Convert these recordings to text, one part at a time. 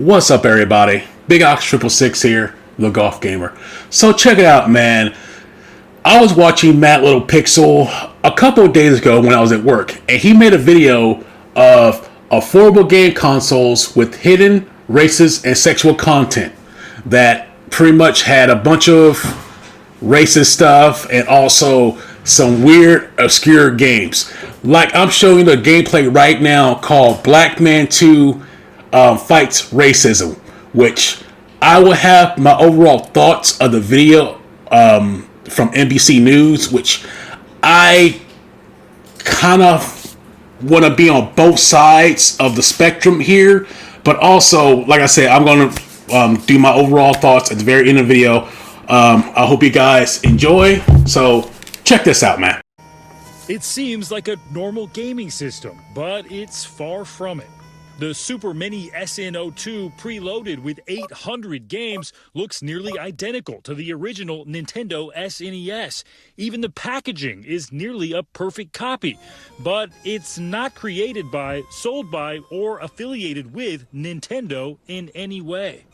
What's up, everybody? Big Ox 666 here, the golf gamer. So check it out, man. I was watching Matt Little Pixel a couple of days ago when I was at work, and he made a video of affordable game consoles with hidden racist and sexual content that pretty much had a bunch of racist stuff and also some weird, obscure games. Like I'm showing the gameplay right now called Black Man 2 Fights Racism, which I will have my overall thoughts of the video from NBC News, which I kind of want to be on both sides of the spectrum here, but also, like I said, I'm going to do my overall thoughts at the very end of the video. I hope you guys enjoy. So check this out, man. It seems like a normal gaming system, but it's far from it. The Super Mini SN02 preloaded with 800 games looks nearly identical to the original Nintendo SNES. Even the packaging is nearly a perfect copy. But it's not created by, sold by, or affiliated with Nintendo in any way.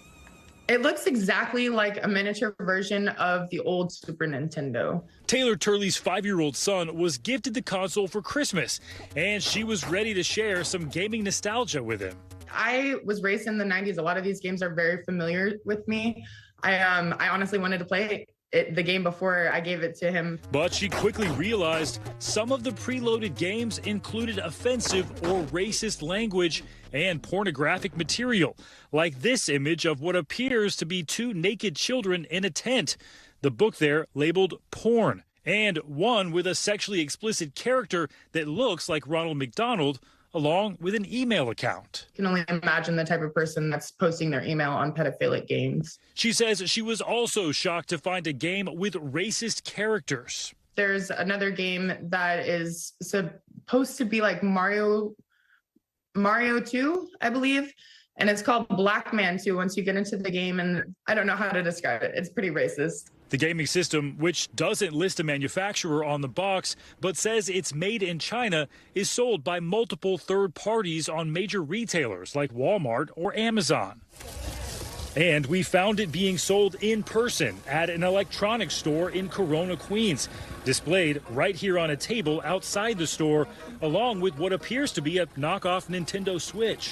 It looks exactly like a miniature version of the old Super Nintendo. Taylor Turley's 5-year-old son was gifted the console for Christmas, and she was ready to share some gaming nostalgia with him. I was raised in the 90s. A lot of these games are very familiar with me. I honestly wanted to play the game before I gave it to him. But she quickly realized some of the preloaded games included offensive or racist language and pornographic material, like this image of what appears to be two naked children in a tent. The book there labeled porn, and one with a sexually explicit character that looks like Ronald McDonald, along with an email account. You can only imagine the type of person that's posting their email on pedophilic games. She says she was also shocked to find a game with racist characters. There's another game that is supposed to be like Mario 2, I believe. And it's called Black Man 2 once you get into the game, and I don't know how to describe it. It's pretty racist. The gaming system, which doesn't list a manufacturer on the box, but says it's made in China, is sold by multiple third parties on major retailers like Walmart or Amazon. And we found it being sold in person at an electronics store in Corona, Queens, displayed right here on a table outside the store, along with what appears to be a knockoff Nintendo Switch.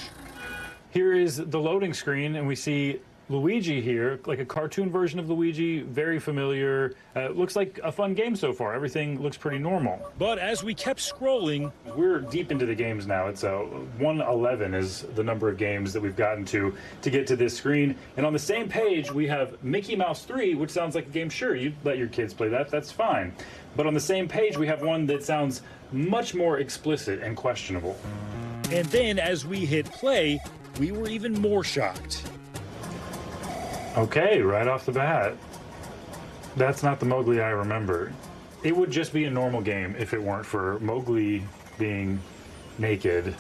Here is the loading screen, and we see Luigi here, like a cartoon version of Luigi, very familiar. Looks like a fun game so far. Everything looks pretty normal. But as we kept scrolling, we're deep into the games now. It's 111 is the number of games that we've gotten to get to this screen. And on the same page, we have Mickey Mouse 3, which sounds like a game. Sure, you let your kids play that. That's fine. But on the same page, we have one that sounds much more explicit and questionable. And then as we hit play, we were even more shocked. Okay, right off the bat, that's not the Mowgli I remember. It would just be a normal game if it weren't for Mowgli being naked.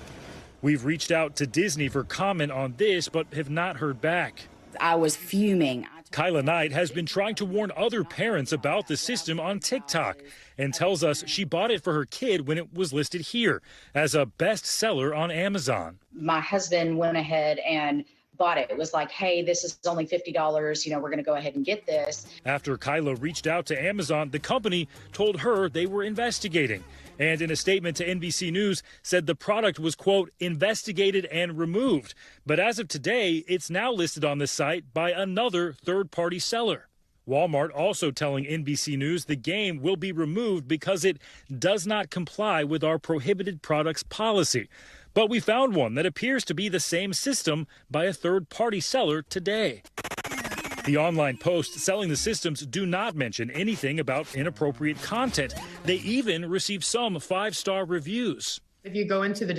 We've reached out to Disney for comment on this, but have not heard back. I was fuming. Kyla Knight has been trying to warn other parents about the system on TikTok and tells us she bought it for her kid when it was listed here as a bestseller on Amazon. My husband went ahead and bought it. It was like, hey, this is only $50. You know, we're going to go ahead and get this. After Kyla reached out to Amazon, the company told her they were investigating. And in a statement to NBC News, said the product was, quote, investigated and removed. But as of today, it's now listed on the site by another third-party seller. Walmart also telling NBC News the game will be removed because it does not comply with our prohibited products policy. But we found one that appears to be the same system by a third-party seller today. The online posts selling the systems do not mention anything about inappropriate content. They even receive some 5-star reviews. If you go into the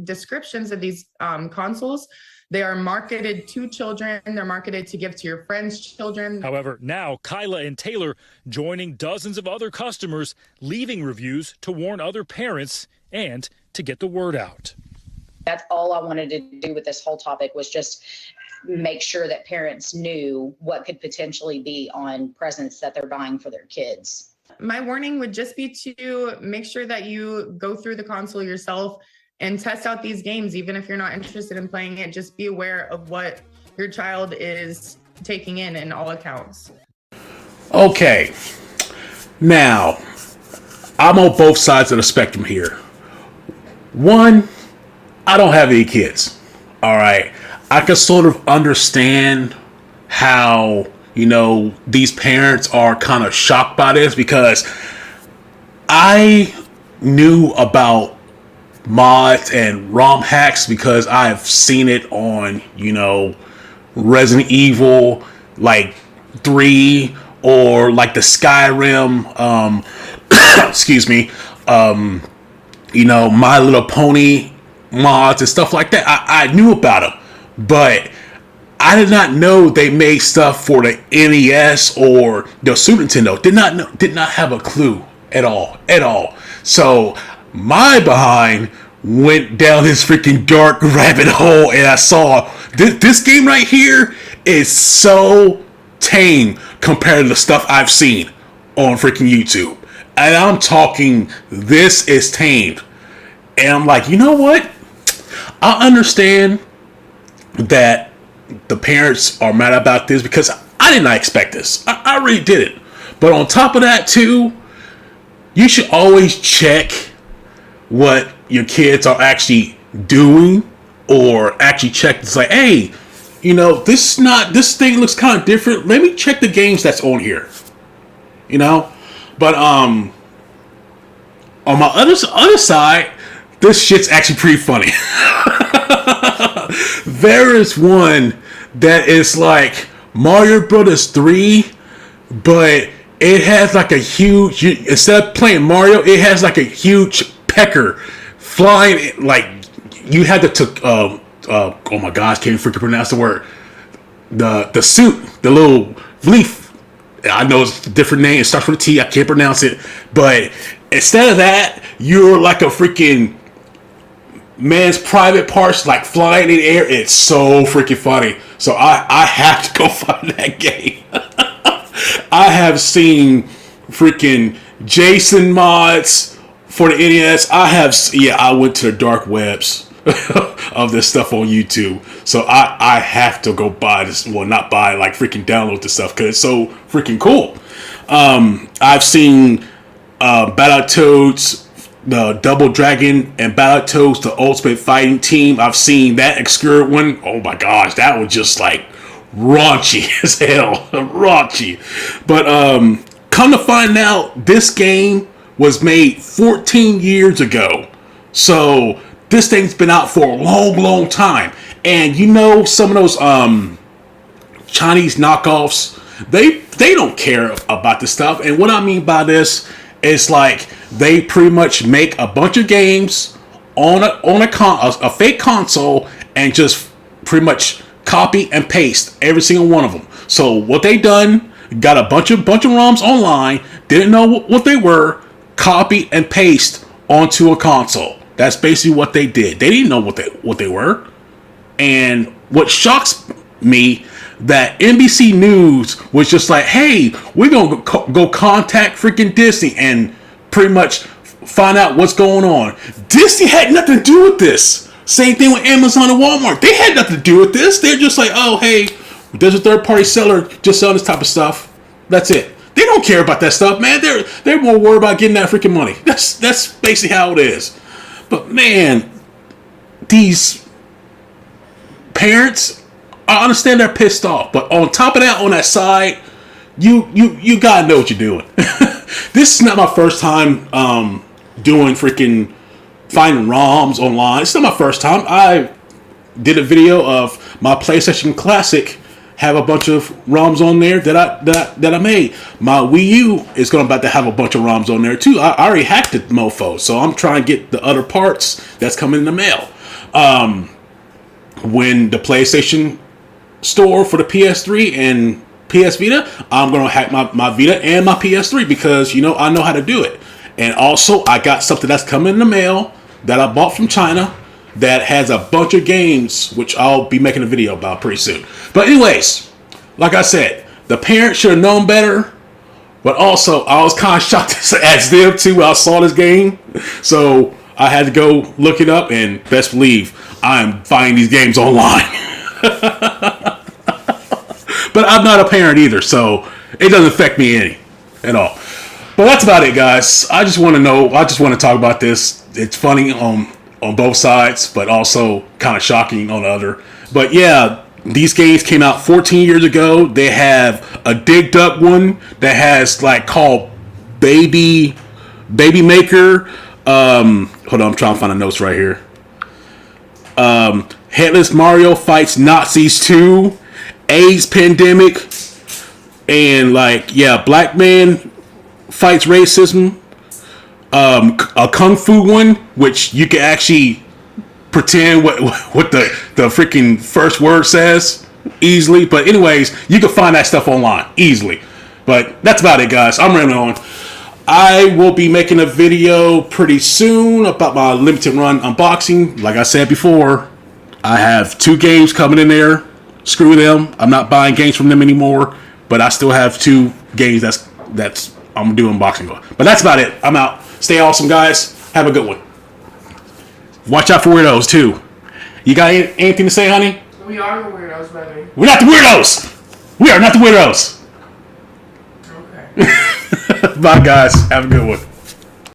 descriptions of these consoles, they are marketed to children. They're marketed to give to your friends' children. However, now Kyla and Taylor joining dozens of other customers, leaving reviews to warn other parents and to get the word out. That's all I wanted to do with this whole topic, was just make sure that parents knew what could potentially be on presents that they're buying for their kids. My warning would just be to make sure that you go through the console yourself and test out these games. Even if you're not interested in playing it, just be aware of what your child is taking in all accounts. Okay. Now, I'm on both sides of the spectrum here. One, I don't have any kids. All right. I can sort of understand how, these parents are kind of shocked by this, because I knew about mods and ROM hacks because I've seen it on, Resident Evil, like 3, or like the Skyrim, excuse me, My Little Pony mods and stuff like that. I knew about them, but I did not know they made stuff for the NES or the Super Nintendo. Did not have a clue at all. So my behind went down this freaking dark rabbit hole, and I saw this game right here is so tame compared to the stuff I've seen on freaking YouTube. And I'm talking, this is tamed. And I'm like, you know what? I understand that the parents are mad about this, because I did not expect this. I really didn't. But on top of that too, you should always check what your kids are actually doing, or actually check. It's like, hey, this thing looks kind of different. Let me check the games that's on here. But on my other side, this shit's actually pretty funny. There is one that is like Mario Brothers 3, but it has like a huge, instead of playing Mario, it has like a huge pecker flying, like you had to oh my gosh, can't freaking pronounce the word. The suit, the little leaf. I know it's a different name. It starts with a T. I can't pronounce it. But instead of that, you're like a freaking man's private parts, like flying in the air. It's so freaking funny. So I have to go find that game. I have seen freaking Jason mods for the NES. I went to the dark webs of this stuff on YouTube. So I have to go buy this. Well, not buy, like freaking download this stuff, because it's so freaking cool. I've seen Battletoads, the Double Dragon, and Battletoads, the Ultimate Fighting Team. I've seen that obscure one. Oh my gosh, that was just like raunchy as hell. Raunchy. But come to find out, this game was made 14 years ago. So this thing's been out for a long time. And some of those Chinese knockoffs, they don't care about this stuff. And what I mean by this is, like, they pretty much make a bunch of games on a fake console and just pretty much copy and paste every single one of them. So what they done, got a bunch of ROMs online, didn't know what they were, copy and paste onto a console. That's basically what they did. They didn't know what they were. And what shocks me, that NBC News was just like, hey, we're going to go contact freaking Disney and pretty much find out what's going on. Disney had nothing to do with this. Same thing with Amazon and Walmart. They had nothing to do with this. They're just like, oh, hey, there's a third-party seller just selling this type of stuff. That's it. They don't care about that stuff, man. They're more worried about getting that freaking money. That's basically how it is. But man, these parents, I understand they're pissed off. But on top of that, on that side, you gotta know what you're doing. This is not my first time doing freaking finding ROMs online. It's not my first time. I did a video of my PlayStation Classic, have a bunch of ROMs on there that I made. My Wii U is about to have a bunch of ROMs on there too. I already hacked the mofo, so I'm trying to get the other parts that's coming in the mail. When the PlayStation Store for the PS3 and PS Vita, I'm gonna hack my Vita and my PS3, because I know how to do it. And also, I got something that's coming in the mail that I bought from China that has a bunch of games, which I'll be making a video about pretty soon. But anyways, like I said, the parents should have known better. But also, I was kind of shocked as them too when I saw this game. So I had to go look it up, and best believe I'm finding these games online. But I'm not a parent either, so it doesn't affect me any at all. But that's about it, guys. I just want to know. I just want to talk about this. It's funny on both sides, but also kind of shocking on the other. But yeah, these games came out 14 years ago. They have a Dig Duck one that has like called Baby Maker. Hold on, I'm trying to find the notes right here. Headless Mario Fights Nazis 2, AIDS Pandemic, and like Black Man Fights Racism. A Kung Fu one, which you can actually pretend what the freaking first word says easily. But anyways, you can find that stuff online easily. But that's about it, guys. I'm running on. I will be making a video pretty soon about my limited run unboxing. Like I said before, I have 2 games coming in there. Screw them. I'm not buying games from them anymore. But I still have 2 games that's I'm gonna do unboxing on. But that's about it. I'm out. Stay awesome, guys. Have a good one. Watch out for weirdos too. You got anything to say, honey? We are the weirdos, baby. We're not the weirdos. We are not the weirdos. Okay. Bye, guys. Have a good one.